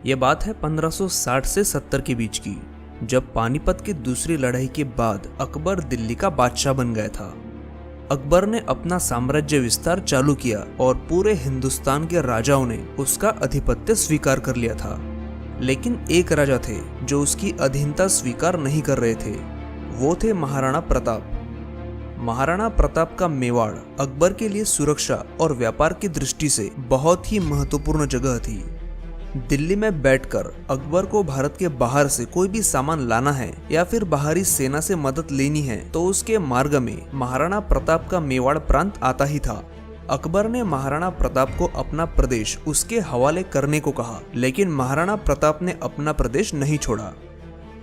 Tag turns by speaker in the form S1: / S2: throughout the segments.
S1: ये बात है 1560 से 70 के बीच की, जब पानीपत की दूसरी लड़ाई के बाद अकबर दिल्ली का बादशाह बन गया था। अकबर ने अपना साम्राज्य विस्तार चालू किया और पूरे हिंदुस्तान के राजाओं ने उसका आधिपत्य स्वीकार कर लिया था। लेकिन एक राजा थे जो उसकी अधीनता स्वीकार नहीं कर रहे थे। वो थे महाराणा प्रताप। महाराणा प्रताप का मेवाड़ अकबर के लिए सुरक्षा और व्यापार की दृष्टि से बहुत ही महत्वपूर्ण जगह थी। दिल्ली में बैठकर अकबर को भारत के बाहर से कोई भी सामान लाना है या फिर बाहरी सेना से मदद लेनी है तो उसके मार्ग में महाराणा प्रताप का मेवाड़ प्रांत आता ही था। अकबर ने महाराणा प्रताप को अपना प्रदेश उसके हवाले करने को कहा, लेकिन महाराणा प्रताप ने अपना प्रदेश नहीं छोड़ा।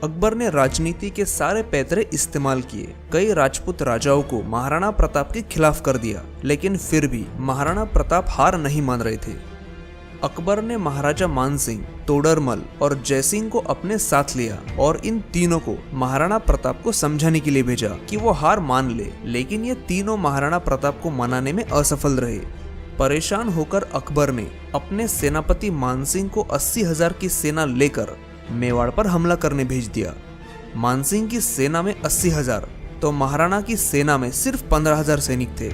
S1: अकबर ने राजनीति के सारे पैतरे इस्तेमाल किए। कई राजपूत राजाओं को महाराणा प्रताप के खिलाफ कर दिया, लेकिन फिर भी महाराणा प्रताप हार नहीं मान रहे थे। अकबर ने महाराजा मानसिंह, तोडरमल और जयसिंह को अपने साथ लिया और इन तीनों को महाराणा प्रताप को समझाने के लिए भेजा कि वो हार मान ले, लेकिन ये तीनों महाराणा प्रताप को मनाने में असफल रहे। परेशान होकर अकबर ने अपने सेनापति मानसिंह को 80,000 की सेना लेकर मेवाड़ पर हमला करने भेज दिया। मानसिंह की सेना में 80,000 तो महाराणा की सेना में सिर्फ 15,000 सैनिक थे।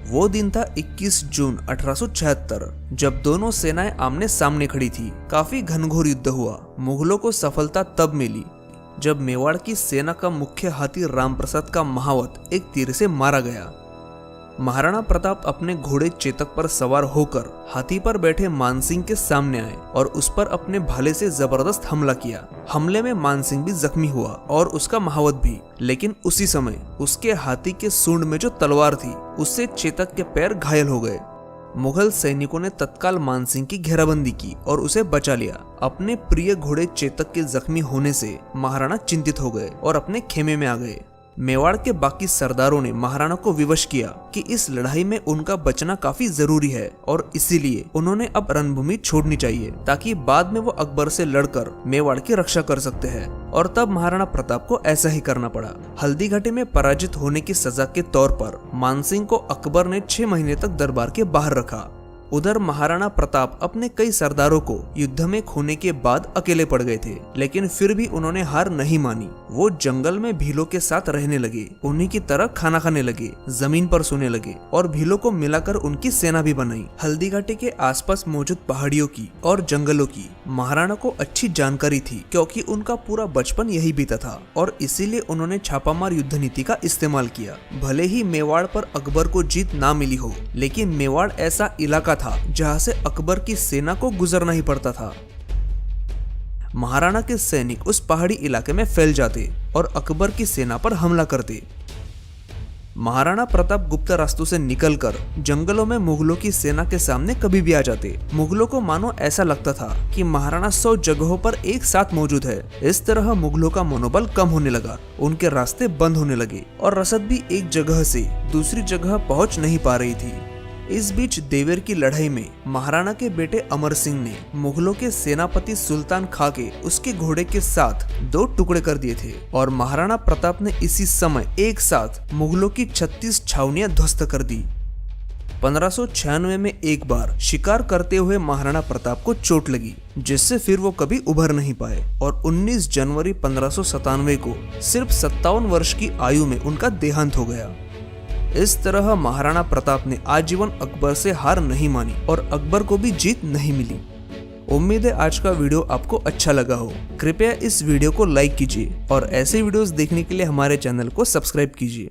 S1: वो दिन था 21 जून 1876, जब दोनों सेनाएं आमने सामने खड़ी थी। काफी घनघोर युद्ध हुआ। मुगलों को सफलता तब मिली जब मेवाड़ की सेना का मुख्य हाथी रामप्रसाद का महावत एक तीर से मारा गया। महाराणा प्रताप अपने घोड़े चेतक पर सवार होकर हाथी पर बैठे मानसिंह के सामने आए और उस पर अपने भाले से जबरदस्त हमला किया। हमले में मानसिंह भी जख्मी हुआ और उसका महावत भी, लेकिन उसी समय उसके हाथी के सूंड में जो तलवार थी उससे चेतक के पैर घायल हो गए। मुगल सैनिकों ने तत्काल मानसिंह की घेराबंदी की और उसे बचा लिया। अपने प्रिय घोड़े चेतक के जख्मी होने से महाराणा चिंतित हो गए और अपने खेमे में आ गए। मेवाड़ के बाकी सरदारों ने महाराणा को विवश किया कि इस लड़ाई में उनका बचना काफी जरूरी है और इसीलिए उन्होंने अब रणभूमि छोड़नी चाहिए ताकि बाद में वो अकबर से लड़कर मेवाड़ की रक्षा कर सकते हैं। और तब महाराणा प्रताप को ऐसा ही करना पड़ा। हल्दी घाटी में पराजित होने की सजा के तौर पर मानसिंह को अकबर ने 6 महीने तक दरबार के बाहर रखा। उधर महाराणा प्रताप अपने कई सरदारों को युद्ध में खोने के बाद अकेले पड़ गए थे, लेकिन फिर भी उन्होंने हार नहीं मानी। वो जंगल में भीलों के साथ रहने लगे, उन्हीं की तरह खाना खाने लगे, जमीन पर सोने लगे और भीलों को मिलाकर उनकी सेना भी बनाई। हल्दी घाटी के आसपास मौजूद पहाड़ियों की और जंगलों की महाराणा को अच्छी जानकारी थी, क्योंकि उनका पूरा बचपन यही बीता था और इसीलिए उन्होंने छापामार युद्ध नीति का इस्तेमाल किया। भले ही मेवाड़ पर अकबर को जीत ना मिली हो, लेकिन मेवाड़ ऐसा इलाका था जहां से अकबर की सेना को गुजरना ही पड़ता था। महाराणा के सैनिक उस पहाड़ी इलाके में फैल जाते और अकबर की सेना पर हमला करते। महाराणा प्रताप गुप्त रास्तों से निकलकर जंगलों में मुगलों की सेना के सामने कभी भी आ जाते। मुगलों को मानो ऐसा लगता था कि महाराणा 100 जगहों पर एक साथ मौजूद है। इस तरह मुगलों का मनोबल कम होने लगा, उनके रास्ते बंद होने लगे और रसद भी एक जगह से दूसरी जगह पहुंच नहीं पा रही थी। इस बीच देवर की लड़ाई में महाराणा के बेटे अमर सिंह ने मुगलों के सेनापति सुल्तान खां के उसके घोड़े के साथ 2 टुकड़े कर दिए थे और महाराणा प्रताप ने इसी समय एक साथ मुगलों की 36 छावनियां ध्वस्त कर दी। 1596 में एक बार शिकार करते हुए महाराणा प्रताप को चोट लगी, जिससे फिर वो कभी उभर नहीं पाए और 19 जनवरी 1597 को सिर्फ 57 वर्ष की आयु में उनका देहांत हो गया। इस तरह महाराणा प्रताप ने आजीवन अकबर से हार नहीं मानी और अकबर को भी जीत नहीं मिली। उम्मीद है आज का वीडियो आपको अच्छा लगा हो। कृपया इस वीडियो को लाइक कीजिए और ऐसे वीडियोस देखने के लिए हमारे चैनल को सब्सक्राइब कीजिए।